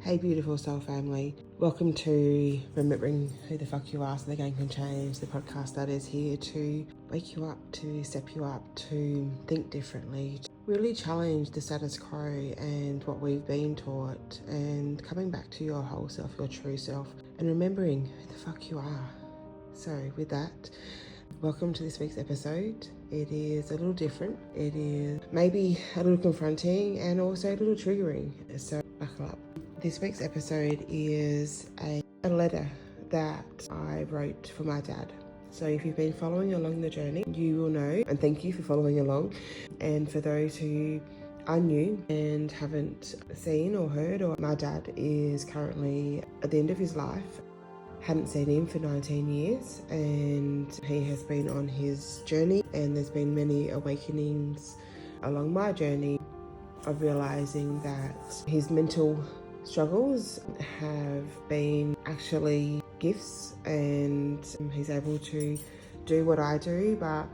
Hey beautiful soul family, welcome to Remembering Who the Fuck You Are So the Game Can Change, the podcast that is here to wake you up, to step you up, to think differently, to really challenge the status quo and what we've been taught, and coming back to your whole self, your true self, and remembering who the fuck you are. So with that, welcome to this week's episode. It is a little different. It is maybe a little confronting and also a little triggering. So buckle up. This week's episode is a letter that I wrote for my dad. So if you've been following along the journey, you will know, and thank you for following along. And for those who are new and haven't seen or heard, or my dad is currently at the end of his life. Hadn't seen him for 19 years and he has been on his journey, and there's been many awakenings along my journey of realising that his mental struggles have been actually gifts, and he's able to do what I do, but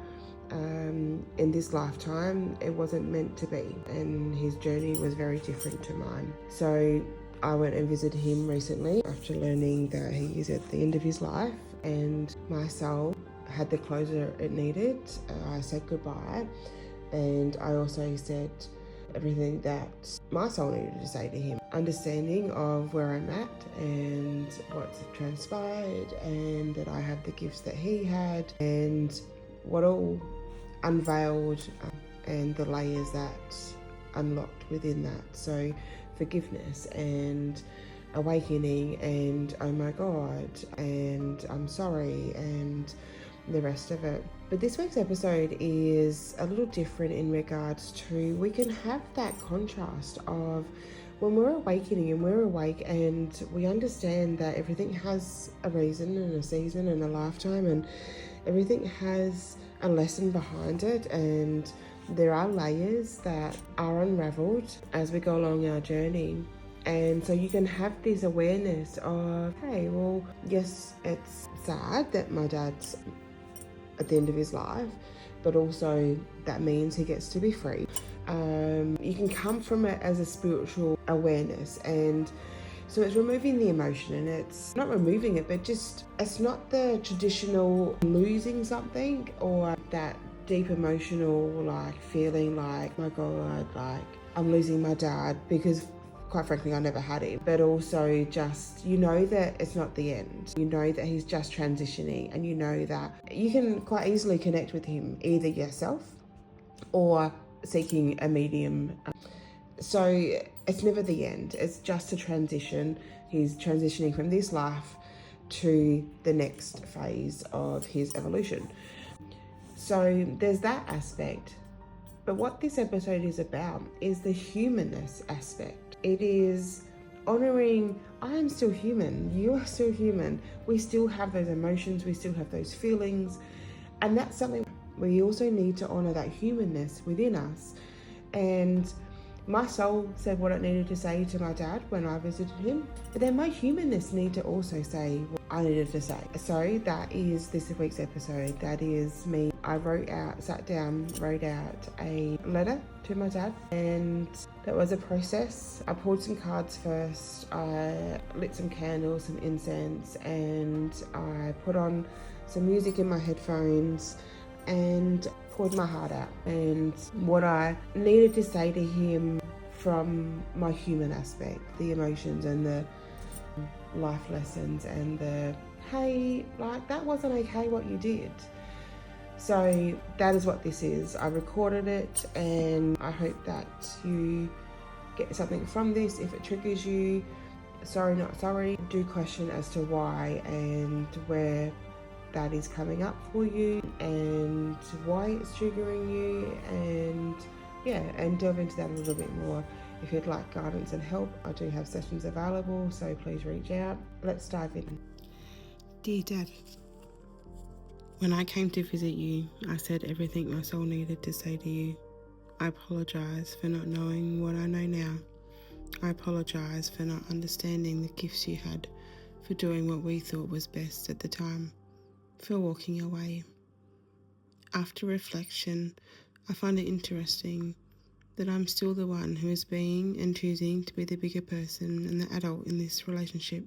in this lifetime it wasn't meant to be, and his journey was very different to mine. So I went and visited him recently after learning that he is at the end of his life, and my soul had the closure it needed. I said goodbye, and I also said everything that my soul needed to say to him. Understanding of where I'm at and what's transpired, and that I have the gifts that he had, and what all unveiled and the layers that unlocked within that. So forgiveness and awakening and oh my god and I'm sorry and the rest of it. But this week's episode is a little different in regards to, we can have that contrast of when we're awakening and we're awake and we understand that everything has a reason and a season and a lifetime, and everything has a lesson behind it, and there are layers that are unraveled as we go along our journey. And so you can have this awareness of, hey, well, yes, it's sad that my dad's at the end of his life, but also that means he gets to be free. You can come from it as a spiritual awareness, and so it's removing the emotion, and it's not removing it, but just, it's not the traditional losing something or that deep emotional like feeling like, my god, like I'm losing my dad, because quite frankly I never had him. But also just, you know that it's not the end, you know that he's just transitioning, and you know that you can quite easily connect with him either yourself or seeking a medium. So it's never the end, it's just a transition. He's transitioning from this life to the next phase of his evolution. So there's that aspect. But what this episode is about is the humanness aspect. It is honouring, I am still human, you are still human. We still have those emotions, we still have those feelings. And that's something we also need to honour, that humanness within us. And my soul said what it needed to say to my dad when I visited him, but then my humanness need to also say what I needed to say. So that is this week's episode. That is me. I sat down, wrote out a letter to my dad, and that was a process. I pulled some cards first, I lit some candles, some incense, and I put on some music in my headphones and poured my heart out and what I needed to say to him from my human aspect, the emotions and the life lessons and the, hey, like that wasn't okay what you did. So that is what this is. I recorded it, and I hope that you get something from this. If it triggers you, sorry not sorry, do question as to why and where that is coming up for you and why it's triggering you, and and delve into that a little bit more. If you'd like guidance and help, I do have sessions available, so please reach out. Let's dive in. Dear Dad, when I came to visit you, I said everything my soul needed to say to you. I apologise for not knowing what I know now. I apologise for not understanding the gifts you had, for doing what we thought was best at the time, for walking away. After reflection, I find it interesting that I'm still the one who is being and choosing to be the bigger person and the adult in this relationship.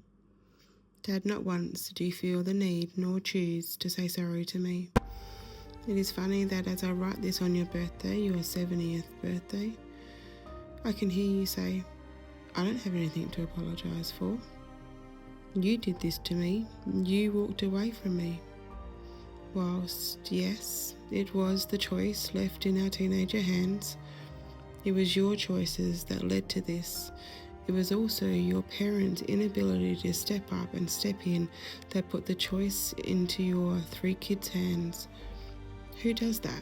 Dad, not once did you feel the need nor choose to say sorry to me. It is funny that as I write this on your birthday, your 70th birthday, I can hear you say, I don't have anything to apologise for. You did this to me. You walked away from me. Whilst, yes, it was the choice left in our teenager hands, it was your choices that led to this. It was also your parents' inability to step up and step in that put the choice into your 3 kids' hands. Who does that?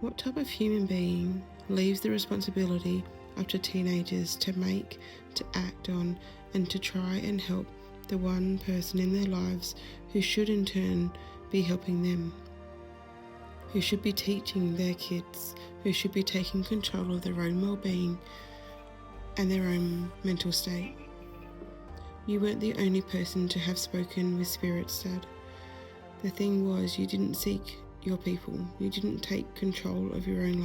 What type of human being leaves the responsibility up to teenagers to make, to act on, and to try and help the one person in their lives who should in turn be helping them, who should be teaching their kids, who should be taking control of their own well-being and their own mental state? You weren't the only person to have spoken with spirits, Dad. The thing was, you didn't seek your people. You didn't take control of your own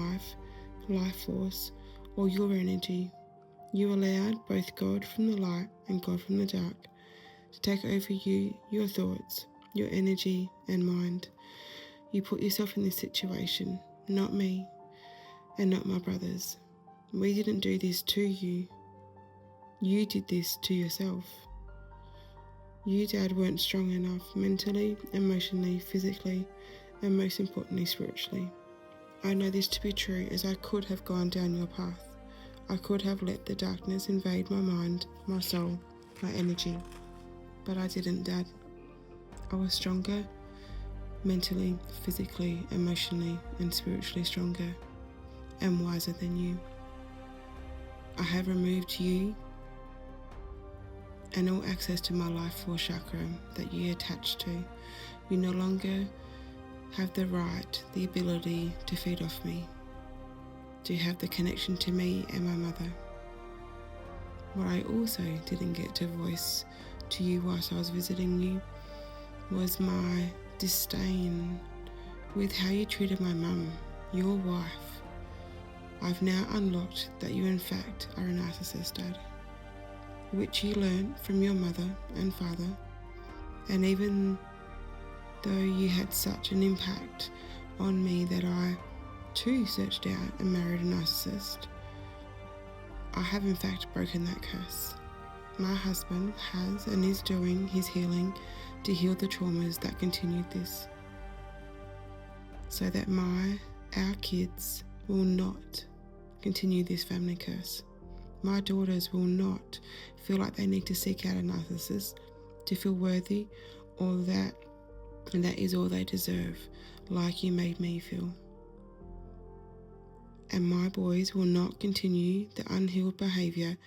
life force, or your energy. You allowed both God from the light and God from the dark to take over you, your thoughts, your energy and mind. You put yourself in this situation, not me and not my brothers. We didn't do this to you. You did this to yourself. You, Dad, weren't strong enough mentally, emotionally, physically, and most importantly, spiritually. I know this to be true as I could have gone down your path. I could have let the darkness invade my mind, my soul, my energy. But I didn't, Dad. I was stronger, mentally, physically, emotionally, and spiritually stronger and wiser than you. I have removed you and all access to my life force chakra that you attached to. You no longer have the right, the ability to feed off me, to have the connection to me and my mother. What I also didn't get to voice to you whilst I was visiting you was my disdain with how you treated my mum, your wife. I've now unlocked that you in fact are a narcissist, Dad, which you learned from your mother and father. And even though you had such an impact on me that I too searched out and married a narcissist, I have in fact broken that curse. My husband has and is doing his healing to heal the traumas that continued this, so that our kids will not continue this family curse. My daughters will not feel like they need to seek out a narcissist to feel worthy, or that is all they deserve, like you made me feel. And my boys will not continue the unhealed behaviour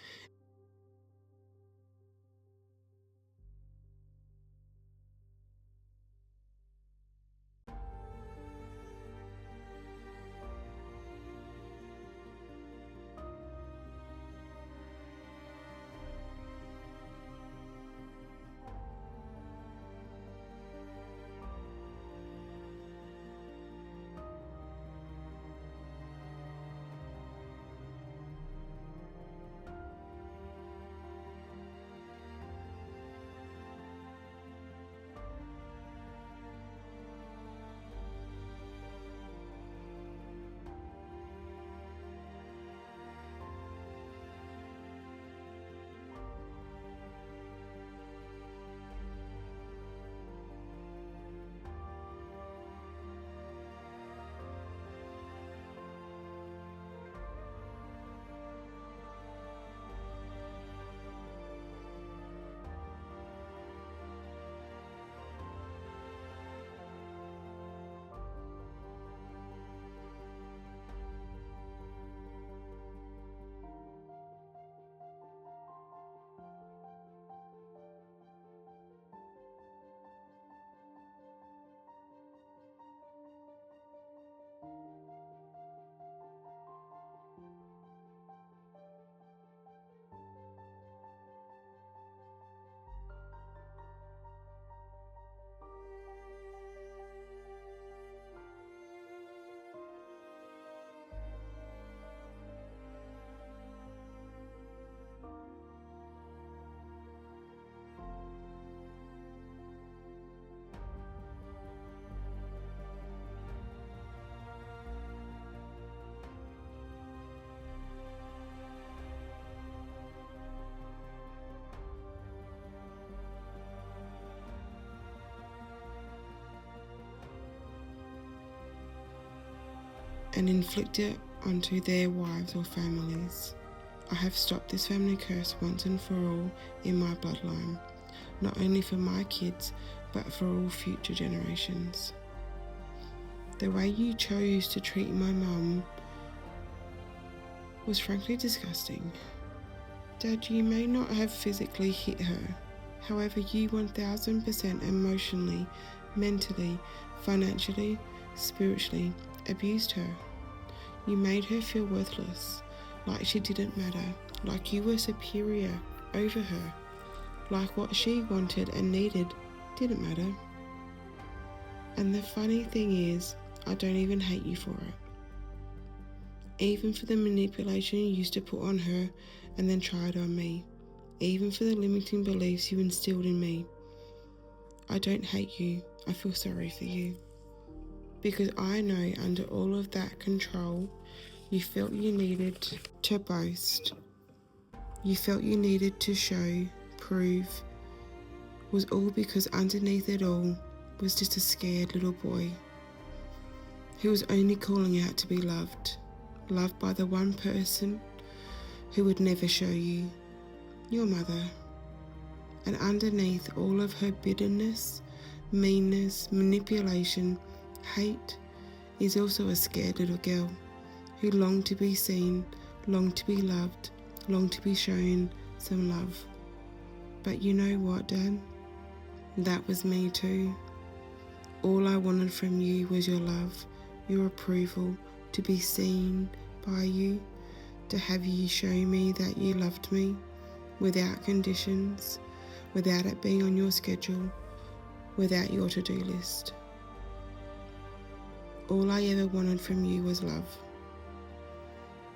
and inflict it onto their wives or families. I have stopped this family curse once and for all in my bloodline, not only for my kids, but for all future generations. The way you chose to treat my mum was frankly disgusting. Dad, you may not have physically hit her. However, you 1000% emotionally, mentally, financially, spiritually abused her. You made her feel worthless, like she didn't matter, like you were superior over her, like what she wanted and needed didn't matter. And the funny thing is, I don't even hate you for it. Even for the manipulation you used to put on her and then tried on me. Even for the limiting beliefs you instilled in me. I don't hate you, I feel sorry for you. Because I know under all of that control, you felt you needed to boast. You felt you needed to show, prove, was all because underneath it all was just a scared little boy who was only calling out to be loved. Loved by the one person who would never show you, your mother. And underneath all of her bitterness, meanness, manipulation, hate, is also a scared little girl who longed to be seen, longed to be loved, longed to be shown some love. But you know what, Dad? That was me too. All I wanted from you was your love, your approval, to be seen by you, to have you show me that you loved me without conditions, without it being on your schedule, without your to-do list. All I ever wanted from you was love.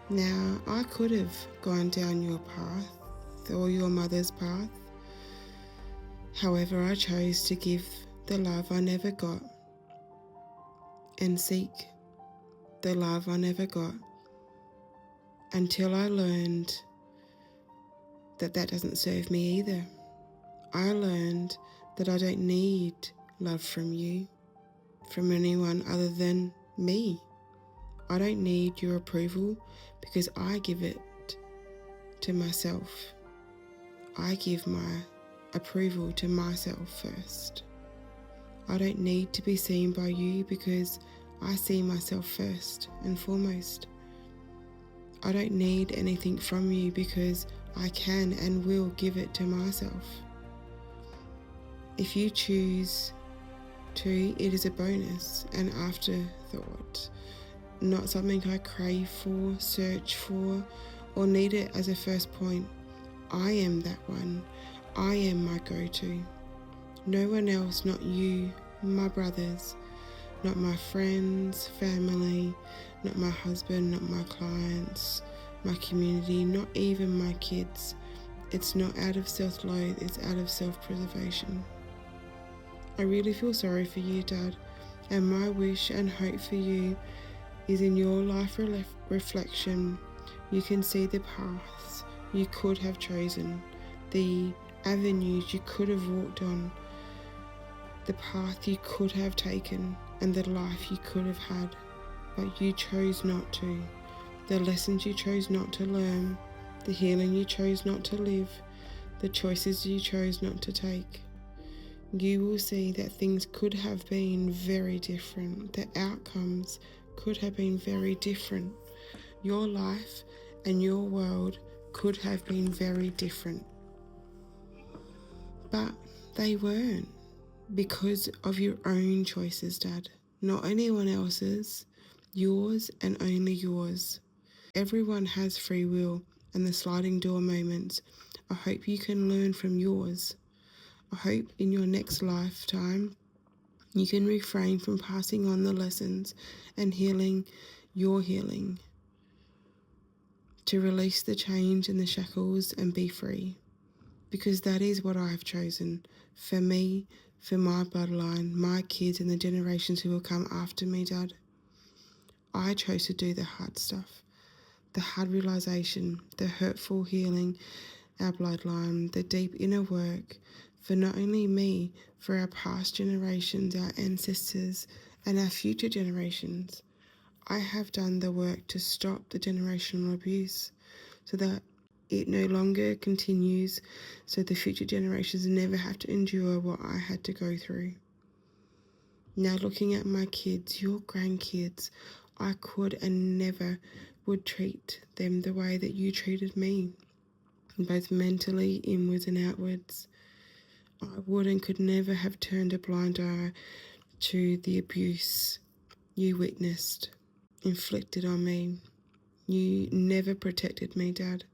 Now, I could have gone down your path or your mother's path. However, I chose to give the love I never got and seek the love I never got until I learned that that doesn't serve me either. I learned that I don't need love from you, from anyone other than me. I don't need your approval because I give it to myself. I give my approval to myself first. I don't need to be seen by you because I see myself first and foremost. I don't need anything from you because I can and will give it to myself. If you choose to, it is a bonus, an afterthought, not something I crave for, search for, or need it as a first point. I am that one. I am my go-to. No one else, not you, my brothers, not my friends, family, not my husband, not my clients, my community, not even my kids. It's not out of self-loathe, it's out of self-preservation. I really feel sorry for you, Dad, and my wish and hope for you is in your life reflection, you can see the paths you could have chosen, the avenues you could have walked on, the path you could have taken, and the life you could have had, but you chose not to. The lessons you chose not to learn, the healing you chose not to live, the choices you chose not to take. You will see that things could have been very different. The outcomes could have been very different. Your life and your world could have been very different. But they weren't because of your own choices, Dad. Not anyone else's, yours and only yours. Everyone has free will and the sliding door moments. I hope you can learn from yours. I hope in your next lifetime you can refrain from passing on the lessons and healing your healing, to release the chains and the shackles and be free. Because that is what I have chosen for me, for my bloodline, my kids and the generations who will come after me, Dad. I chose to do the hard stuff, the hard realization, the hurtful healing, our bloodline, the deep inner work, for not only me, for our past generations, our ancestors, and our future generations. I have done the work to stop the generational abuse so that it no longer continues, so the future generations never have to endure what I had to go through. Now looking at my kids, your grandkids, I could and never would treat them the way that you treated me, both mentally, inwards and outwards. I would and could never have turned a blind eye to the abuse you witnessed, inflicted on me. You never protected me, Dad.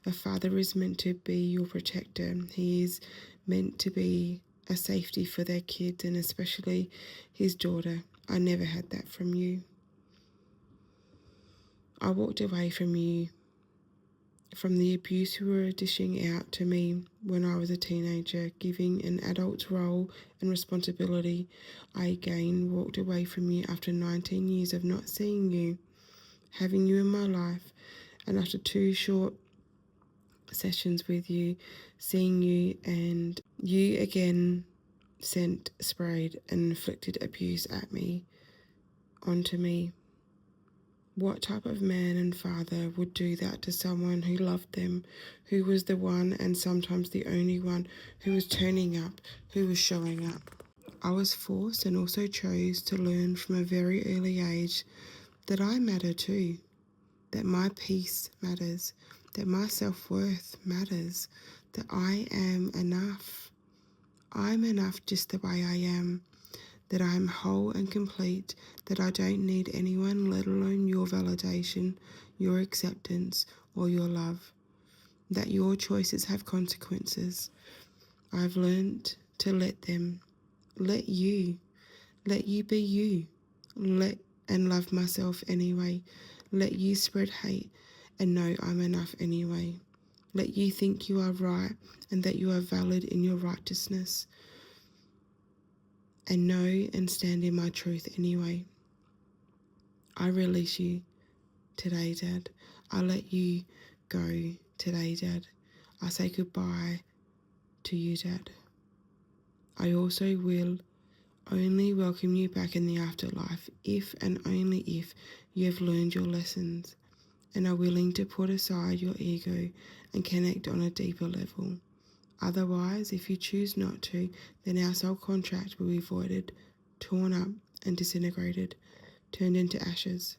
A father is meant to be your protector. He is meant to be a safety for their kids, and especially his daughter. I never had that from you. I walked away from you, from the abuse you were dishing out to me when I was a teenager, giving an adult's role and responsibility. I again walked away from you after 19 years of not seeing you, having you in my life, and after 2 short sessions with you, seeing you, and you again sent, sprayed and inflicted abuse at me, onto me. What type of man and father would do that to someone who loved them, who was the one and sometimes the only one who was turning up, who was showing up? I was forced and also chose to learn from a very early age that I matter too, that my peace matters, that my self-worth matters, that I am enough. I'm enough just the way I am, that I'm whole and complete, that I don't need anyone, let alone your validation, your acceptance, or your love, that your choices have consequences. I've learned to let them, let you be you, and love myself anyway, let you spread hate and know I'm enough anyway. Let you think you are right and that you are valid in your righteousness, and know and stand in my truth anyway. I release you today, Dad. I let you go today, Dad. I say goodbye to you, Dad. I also will only welcome you back in the afterlife if and only if you have learned your lessons and are willing to put aside your ego and connect on a deeper level. Otherwise, if you choose not to, then our soul contract will be voided, torn up and disintegrated, turned into ashes.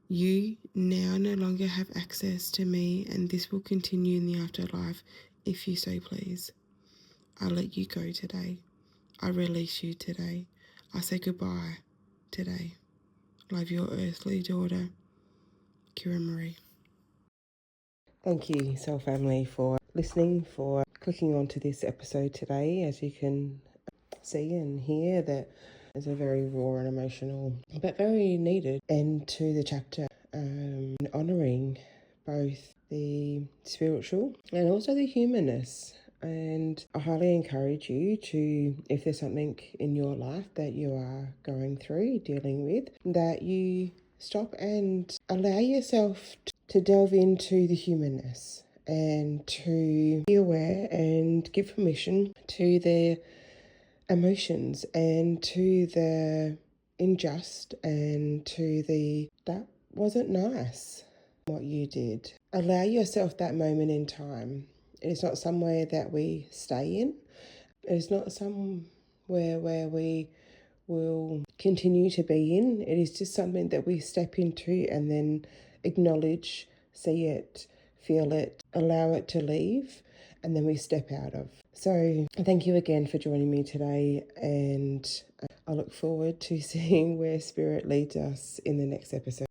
You now no longer have access to me, and this will continue in the afterlife if you so please. I let you go today. I release you today. I say goodbye today. Love, your earthly daughter, Kira Marie. Thank you, Soul Family, for listening, for clicking onto this episode today. As you can see and hear, that is a very raw and emotional, but very needed end to the chapter, honouring both the spiritual and also the humanness. And I highly encourage you to, if there's something in your life that you are going through, dealing with, that you stop and allow yourself to delve into the humanness and to be aware and give permission to the emotions and to the unjust and to the that wasn't nice what you did. Allow yourself that moment in time. It's not somewhere that we stay in. It's not somewhere where we will continue to be in. It is just something that we step into and then acknowledge, see it, feel it, allow it to leave, and then we step out of. So thank you again for joining me today, and I look forward to seeing where Spirit leads us in the next episode.